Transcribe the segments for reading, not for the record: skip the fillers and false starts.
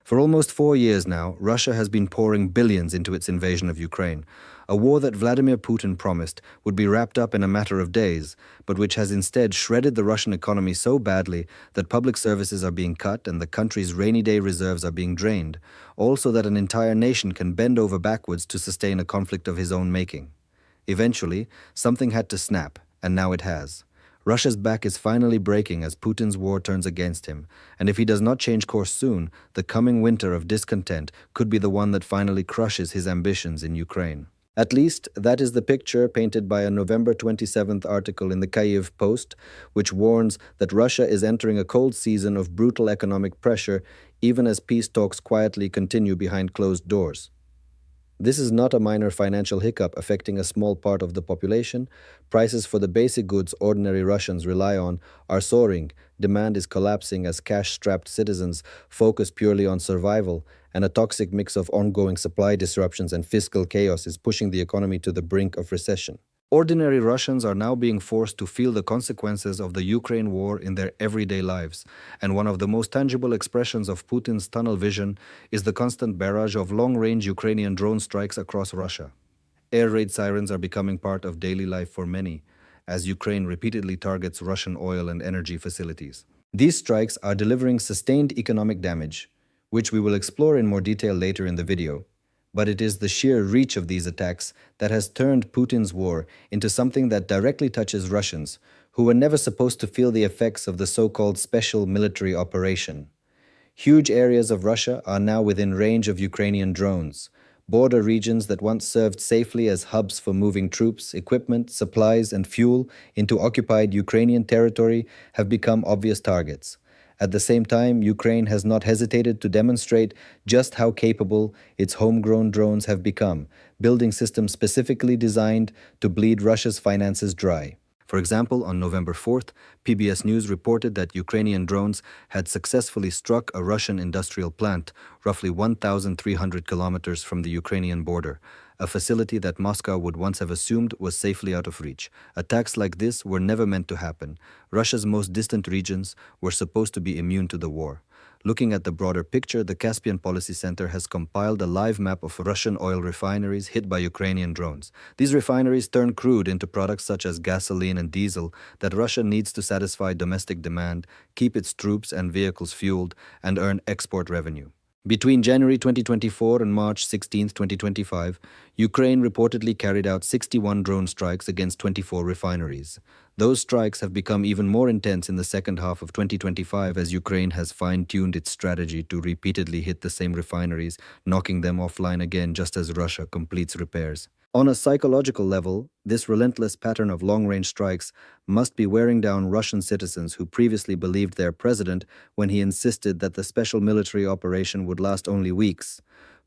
For almost 4 years now, Russia has been pouring billions into its invasion of Ukraine, a war that Vladimir Putin promised would be wrapped up in a matter of days, but which has instead shredded the Russian economy so badly that public services are being cut and the country's rainy day reserves are being drained, all so that an entire nation can bend over backwards to sustain a conflict of his own making. Eventually, something had to snap, and now it has. Russia's back is finally breaking as Putin's war turns against him, and if he does not change course soon, the coming winter of discontent could be the one that finally crushes his ambitions in Ukraine. At least, that is the picture painted by a November 27th article in the Kyiv Post, which warns that Russia is entering a cold season of brutal economic pressure, even as peace talks quietly continue behind closed doors. This is not a minor financial hiccup affecting a small part of the population. Prices for the basic goods ordinary Russians rely on are soaring, demand is collapsing as cash-strapped citizens focus purely on survival, and a toxic mix of ongoing supply disruptions and fiscal chaos is pushing the economy to the brink of recession. Ordinary Russians are now being forced to feel the consequences of the Ukraine war in their everyday lives, and one of the most tangible expressions of Putin's tunnel vision is the constant barrage of long-range Ukrainian drone strikes across Russia. Air raid sirens are becoming part of daily life for many, as Ukraine repeatedly targets Russian oil and energy facilities. These strikes are delivering sustained economic damage, which we will explore in more detail later in the video. But it is the sheer reach of these attacks that has turned Putin's war into something that directly touches Russians, who were never supposed to feel the effects of the so-called special military operation. Huge areas of Russia are now within range of Ukrainian drones. Border regions that once served safely as hubs for moving troops, equipment, supplies, and fuel into occupied Ukrainian territory have become obvious targets. At the same time, Ukraine has not hesitated to demonstrate just how capable its homegrown drones have become, building systems specifically designed to bleed Russia's finances dry. For example, on November 4th, PBS News reported that Ukrainian drones had successfully struck a Russian industrial plant roughly 1,300 kilometers from the Ukrainian border, a facility that Moscow would once have assumed was safely out of reach. Attacks like this were never meant to happen. Russia's most distant regions were supposed to be immune to the war. Looking at the broader picture, the Caspian Policy Center has compiled a live map of Russian oil refineries hit by Ukrainian drones. These refineries turn crude into products such as gasoline and diesel that Russia needs to satisfy domestic demand, keep its troops and vehicles fueled, and earn export revenue. Between January 2024 and March 16, 2025, Ukraine reportedly carried out 61 drone strikes against 24 refineries. Those strikes have become even more intense in the second half of 2025 as Ukraine has fine-tuned its strategy to repeatedly hit the same refineries, knocking them offline again just as Russia completes repairs. On a psychological level, this relentless pattern of long-range strikes must be wearing down Russian citizens who previously believed their president when he insisted that the special military operation would last only weeks.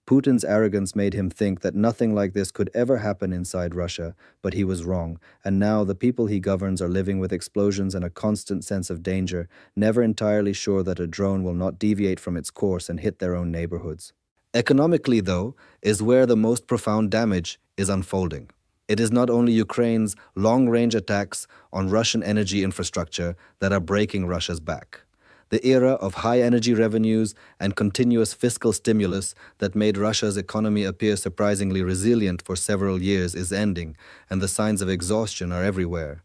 Putin's arrogance made him think that nothing like this could ever happen inside Russia, but he was wrong, and now the people he governs are living with explosions and a constant sense of danger, never entirely sure that a drone will not deviate from its course and hit their own neighborhoods. Economically, though, is where the most profound damage is unfolding. It is not only Ukraine's long-range attacks on Russian energy infrastructure that are breaking Russia's back. The era of high energy revenues and continuous fiscal stimulus that made Russia's economy appear surprisingly resilient for several years is ending, and the signs of exhaustion are everywhere.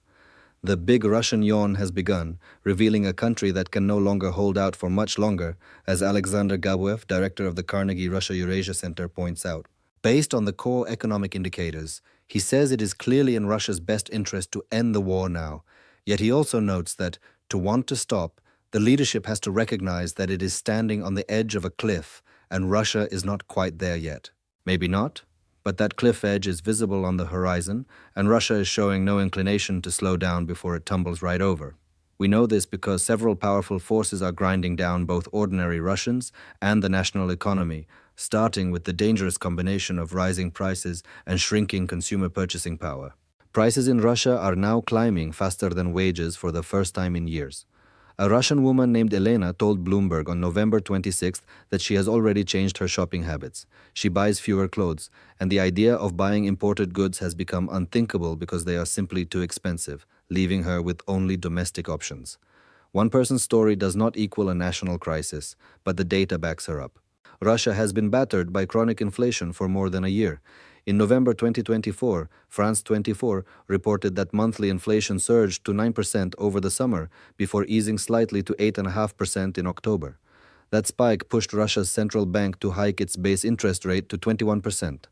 The big Russian yawn has begun, revealing a country that can no longer hold out for much longer, as Alexander Gabuev, director of the Carnegie Russia-Eurasia Center, points out. Based on the core economic indicators, he says it is clearly in Russia's best interest to end the war now. Yet he also notes that, to want to stop, the leadership has to recognize that it is standing on the edge of a cliff, and Russia is not quite there yet. Maybe not, but that cliff edge is visible on the horizon, and Russia is showing no inclination to slow down before it tumbles right over. We know this because several powerful forces are grinding down both ordinary Russians and the national economy, starting with the dangerous combination of rising prices and shrinking consumer purchasing power. Prices in Russia are now climbing faster than wages for the first time in years. A Russian woman named Elena told Bloomberg on November 26th that she has already changed her shopping habits. She buys fewer clothes, and the idea of buying imported goods has become unthinkable because they are simply too expensive, leaving her with only domestic options. One person's story does not equal a national crisis, but the data backs her up. Russia has been battered by chronic inflation for more than a year. In November 2024, France 24 reported that monthly inflation surged to 9% over the summer before easing slightly to 8.5% in October. That spike pushed Russia's central bank to hike its base interest rate to 21%.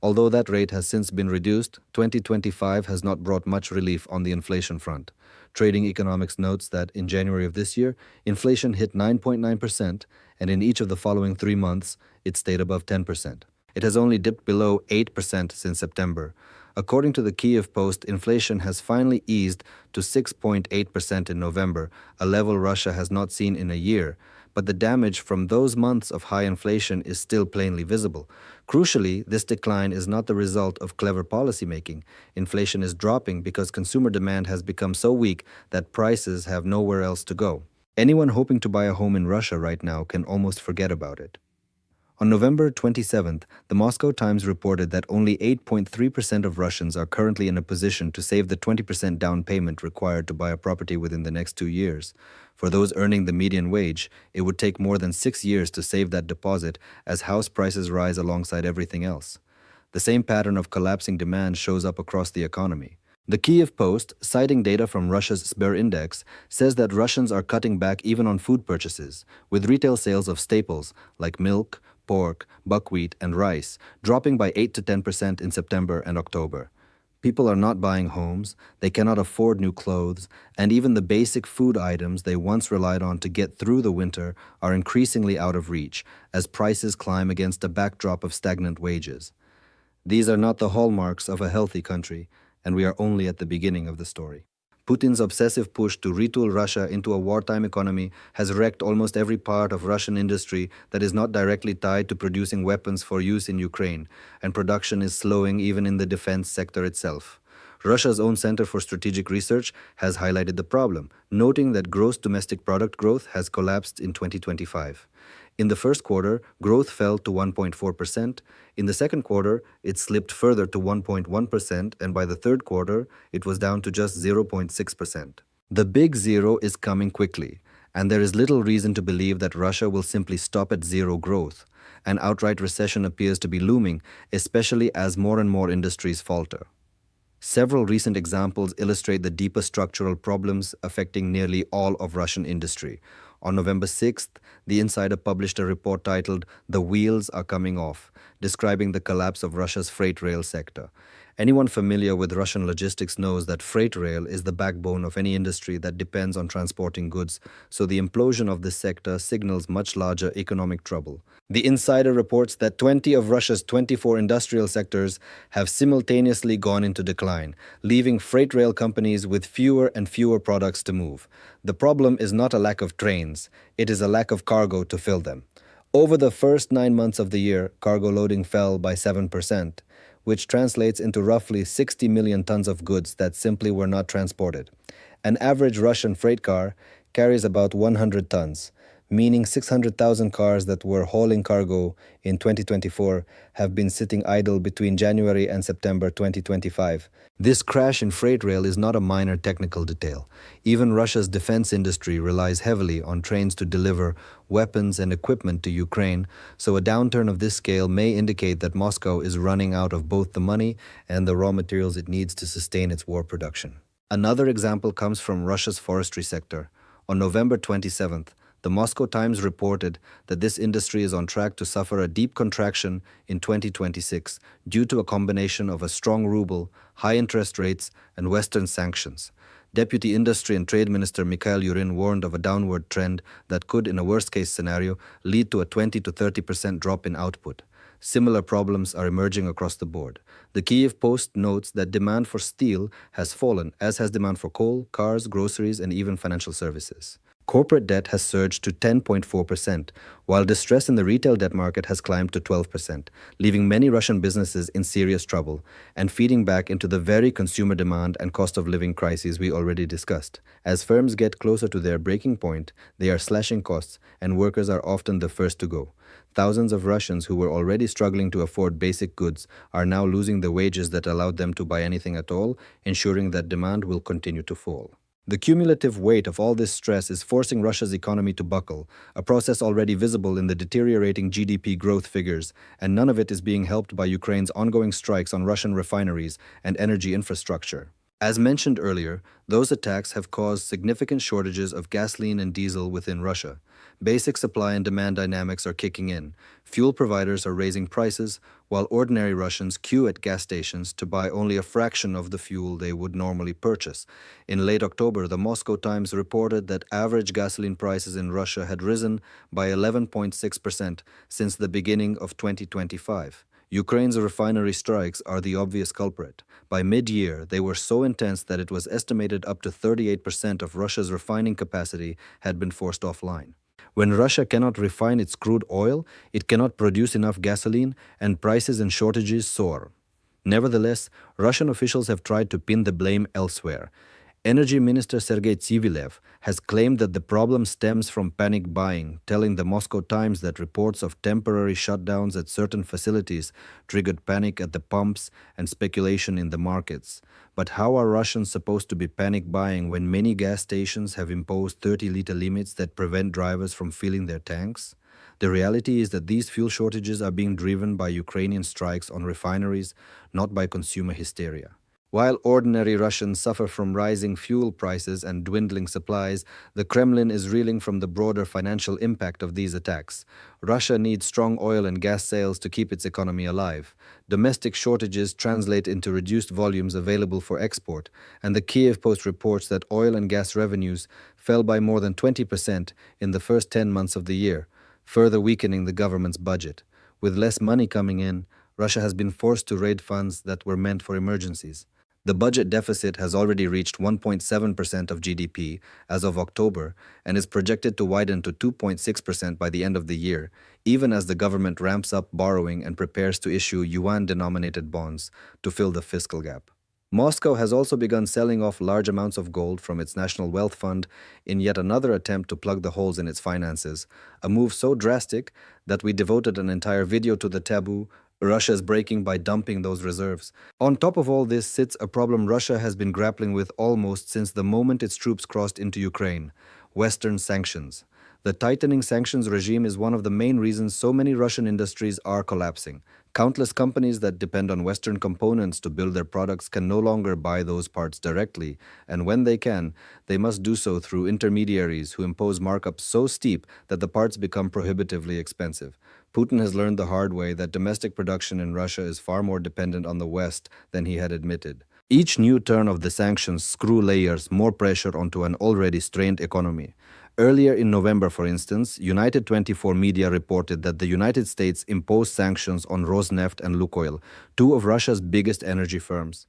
Although that rate has since been reduced, 2025 has not brought much relief on the inflation front. Trading Economics notes that in January of this year, inflation hit 9.9%, and in each of the following 3 months, it stayed above 10%. It has only dipped below 8% since September. According to the Kiev Post, inflation has finally eased to 6.8% in November, a level Russia has not seen in a year. But the damage from those months of high inflation is still plainly visible. Crucially, this decline is not the result of clever policymaking. Inflation is dropping because consumer demand has become so weak that prices have nowhere else to go. Anyone hoping to buy a home in Russia right now can almost forget about it. On November 27th, the Moscow Times reported that only 8.3% of Russians are currently in a position to save the 20% down payment required to buy a property within the next 2 years. For those earning the median wage, it would take more than 6 years to save that deposit as house prices rise alongside everything else. The same pattern of collapsing demand shows up across the economy. The Kiev Post, citing data from Russia's Sber Index, says that Russians are cutting back even on food purchases, with retail sales of staples like milk, pork, buckwheat, and rice dropping by 8 to 10% in September and October. People are not buying homes, they cannot afford new clothes, and even the basic food items they once relied on to get through the winter are increasingly out of reach as prices climb against a backdrop of stagnant wages. These are not the hallmarks of a healthy country, and we are only at the beginning of the story. Putin's obsessive push to retool Russia into a wartime economy has wrecked almost every part of Russian industry that is not directly tied to producing weapons for use in Ukraine, and production is slowing even in the defense sector itself. Russia's own Center for Strategic Research has highlighted the problem, noting that gross domestic product growth has collapsed in 2025. In the first quarter, growth fell to 1.4%. In the second quarter, it slipped further to 1.1%, and by the third quarter, it was down to just 0.6%. The big zero is coming quickly, and there is little reason to believe that Russia will simply stop at zero growth. An outright recession appears to be looming, especially as more and more industries falter. Several recent examples illustrate the deeper structural problems affecting nearly all of Russian industry. On November 6th, The Insider published a report titled "The Wheels Are Coming Off," describing the collapse of Russia's freight rail sector. Anyone familiar with Russian logistics knows that freight rail is the backbone of any industry that depends on transporting goods, so the implosion of this sector signals much larger economic trouble. The Insider reports that 20 of Russia's 24 industrial sectors have simultaneously gone into decline, leaving freight rail companies with fewer and fewer products to move. The problem is not a lack of trains, it is a lack of cargo to fill them. Over the first 9 months of the year, cargo loading fell by 7%, which translates into roughly 60 million tons of goods that simply were not transported. An average Russian freight car carries about 100 tons, meaning 600,000 cars that were hauling cargo in 2024 have been sitting idle between January and September 2025. This crash in freight rail is not a minor technical detail. Even Russia's defense industry relies heavily on trains to deliver weapons and equipment to Ukraine, so a downturn of this scale may indicate that Moscow is running out of both the money and the raw materials it needs to sustain its war production. Another example comes from Russia's forestry sector. On November 27th, the Moscow Times reported that this industry is on track to suffer a deep contraction in 2026 due to a combination of a strong ruble, high interest rates, and Western sanctions. Deputy Industry and Trade Minister Mikhail Yurin warned of a downward trend that could, in a worst-case scenario, lead to a 20 to 30% drop in output. Similar problems are emerging across the board. The Kiev Post notes that demand for steel has fallen, as has demand for coal, cars, groceries, and even financial services. Corporate debt has surged to 10.4%, while distress in the retail debt market has climbed to 12%, leaving many Russian businesses in serious trouble and feeding back into the very consumer demand and cost of living crises we already discussed. As firms get closer to their breaking point, they are slashing costs, and workers are often the first to go. Thousands of Russians who were already struggling to afford basic goods are now losing the wages that allowed them to buy anything at all, ensuring that demand will continue to fall. The cumulative weight of all this stress is forcing Russia's economy to buckle, a process already visible in the deteriorating GDP growth figures, and none of it is being helped by Ukraine's ongoing strikes on Russian refineries and energy infrastructure. As mentioned earlier, those attacks have caused significant shortages of gasoline and diesel within Russia. Basic supply and demand dynamics are kicking in. Fuel providers are raising prices, while ordinary Russians queue at gas stations to buy only a fraction of the fuel they would normally purchase. In late October, the Moscow Times reported that average gasoline prices in Russia had risen by 11.6% since the beginning of 2025. Ukraine's refinery strikes are the obvious culprit. By mid-year, they were so intense that it was estimated up to 38% of Russia's refining capacity had been forced offline. When Russia cannot refine its crude oil, it cannot produce enough gasoline, and prices and shortages soar. Nevertheless, Russian officials have tried to pin the blame elsewhere. Energy Minister Sergei Tsivilev has claimed that the problem stems from panic buying, telling the Moscow Times that reports of temporary shutdowns at certain facilities triggered panic at the pumps and speculation in the markets. But how are Russians supposed to be panic buying when many gas stations have imposed 30-liter limits that prevent drivers from filling their tanks? The reality is that these fuel shortages are being driven by Ukrainian strikes on refineries, not by consumer hysteria. While ordinary Russians suffer from rising fuel prices and dwindling supplies, the Kremlin is reeling from the broader financial impact of these attacks. Russia needs strong oil and gas sales to keep its economy alive. Domestic shortages translate into reduced volumes available for export, and the Kiev Post reports that oil and gas revenues fell by more than 20% in the first 10 months of the year, further weakening the government's budget. With less money coming in, Russia has been forced to raid funds that were meant for emergencies. The budget deficit has already reached 1.7% of GDP as of October and is projected to widen to 2.6% by the end of the year, even as the government ramps up borrowing and prepares to issue yuan-denominated bonds to fill the fiscal gap. Moscow has also begun selling off large amounts of gold from its national wealth fund in yet another attempt to plug the holes in its finances, a move so drastic that we devoted an entire video to the taboo Russia is breaking by dumping those reserves. On top of all this sits a problem Russia has been grappling with almost since the moment its troops crossed into Ukraine: Western sanctions. The tightening sanctions regime is one of the main reasons so many Russian industries are collapsing. Countless companies that depend on Western components to build their products can no longer buy those parts directly, and when they can, they must do so through intermediaries who impose markups so steep that the parts become prohibitively expensive. Putin has learned the hard way that domestic production in Russia is far more dependent on the West than he had admitted. Each new turn of the sanctions screw layers more pressure onto an already strained economy. Earlier in November, for instance, United 24 media reported that the United States imposed sanctions on Rosneft and Lukoil, two of Russia's biggest energy firms.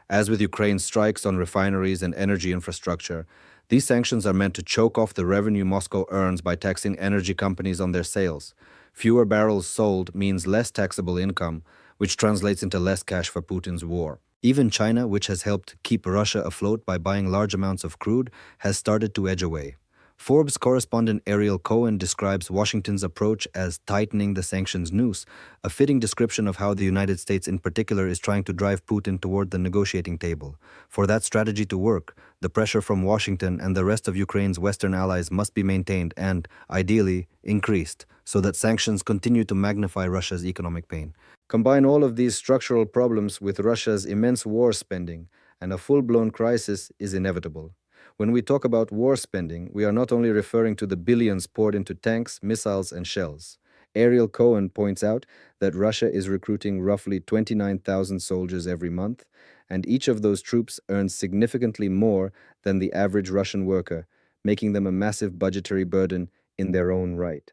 As with Ukraine's strikes on refineries and energy infrastructure, these sanctions are meant to choke off the revenue Moscow earns by taxing energy companies on their sales. Fewer barrels sold means less taxable income, which translates into less cash for Putin's war. Even China, which has helped keep Russia afloat by buying large amounts of crude, has started to edge away. Forbes correspondent Ariel Cohen describes Washington's approach as tightening the sanctions noose, a fitting description of how the United States in particular is trying to drive Putin toward the negotiating table. For that strategy to work, the pressure from Washington and the rest of Ukraine's Western allies must be maintained and, ideally, increased, so that sanctions continue to magnify Russia's economic pain. Combine all of these structural problems with Russia's immense war spending, and a full-blown crisis is inevitable. When we talk about war spending, we are not only referring to the billions poured into tanks, missiles, and shells. Ariel Cohen points out that Russia is recruiting roughly 29,000 soldiers every month, and each of those troops earns significantly more than the average Russian worker, making them a massive budgetary burden in their own right.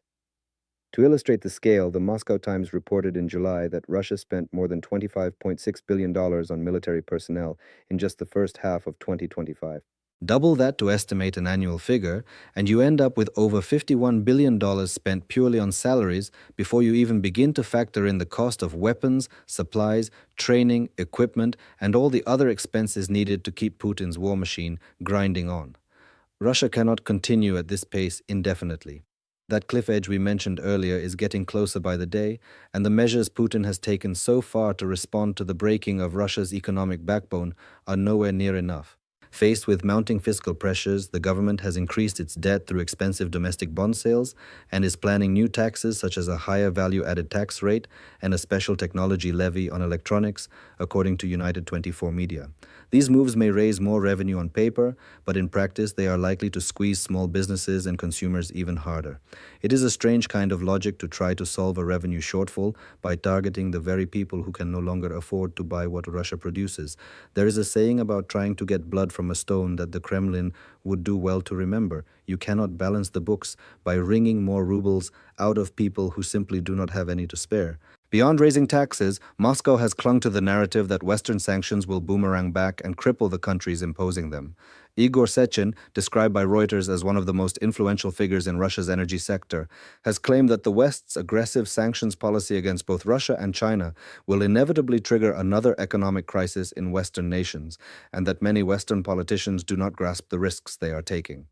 To illustrate the scale, the Moscow Times reported in July that Russia spent more than $25.6 billion on military personnel in just the first half of 2025. Double that to estimate an annual figure, and you end up with over $51 billion spent purely on salaries before you even begin to factor in the cost of weapons, supplies, training, equipment, and all the other expenses needed to keep Putin's war machine grinding on. Russia cannot continue at this pace indefinitely. That cliff edge we mentioned earlier is getting closer by the day, and the measures Putin has taken so far to respond to the breaking of Russia's economic backbone are nowhere near enough. Faced with mounting fiscal pressures, the government has increased its debt through expensive domestic bond sales and is planning new taxes such as a higher value-added tax rate and a special technology levy on electronics, according to United 24 Media. These moves may raise more revenue on paper, but in practice they are likely to squeeze small businesses and consumers even harder. It is a strange kind of logic to try to solve a revenue shortfall by targeting the very people who can no longer afford to buy what Russia produces. There is a saying about trying to get blood from a stone that the Kremlin would do well to remember. You cannot balance the books by wringing more rubles out of people who simply do not have any to spare. Beyond raising taxes, Moscow has clung to the narrative that Western sanctions will boomerang back and cripple the countries imposing them. Igor Sechin, described by Reuters as one of the most influential figures in Russia's energy sector, has claimed that the West's aggressive sanctions policy against both Russia and China will inevitably trigger another economic crisis in Western nations, and that many Western politicians do not grasp the risks they are taking.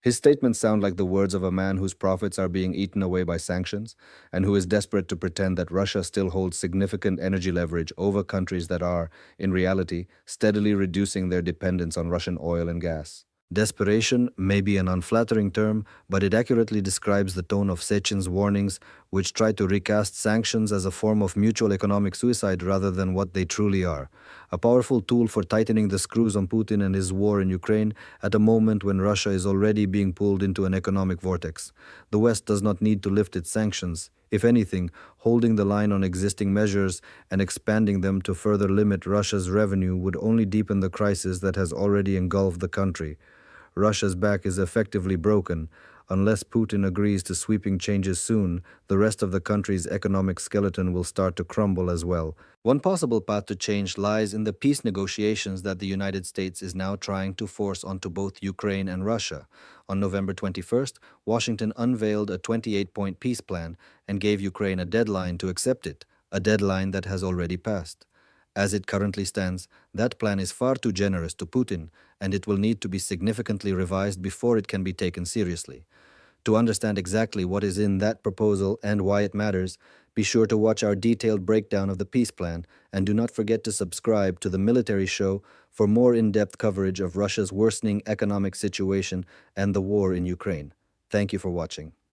His statements sound like the words of a man whose profits are being eaten away by sanctions and who is desperate to pretend that Russia still holds significant energy leverage over countries that are, in reality, steadily reducing their dependence on Russian oil and gas. Desperation may be an unflattering term, but it accurately describes the tone of Sechin's warnings, which try to recast sanctions as a form of mutual economic suicide rather than what they truly are: a powerful tool for tightening the screws on Putin and his war in Ukraine at a moment when Russia is already being pulled into an economic vortex. The West does not need to lift its sanctions. If anything, holding the line on existing measures and expanding them to further limit Russia's revenue would only deepen the crisis that has already engulfed the country. Russia's back is effectively broken. Unless Putin agrees to sweeping changes soon, the rest of the country's economic skeleton will start to crumble as well. One possible path to change lies in the peace negotiations that the United States is now trying to force onto both Ukraine and Russia. On November 21st, Washington unveiled a 28-point peace plan and gave Ukraine a deadline to accept it, a deadline that has already passed. As it currently stands, that plan is far too generous to Putin, and it will need to be significantly revised before it can be taken seriously. To understand exactly what is in that proposal and why it matters, be sure to watch our detailed breakdown of the peace plan, and do not forget to subscribe to the Military Show for more in-depth coverage of Russia's worsening economic situation and the war in Ukraine. Thank you for watching.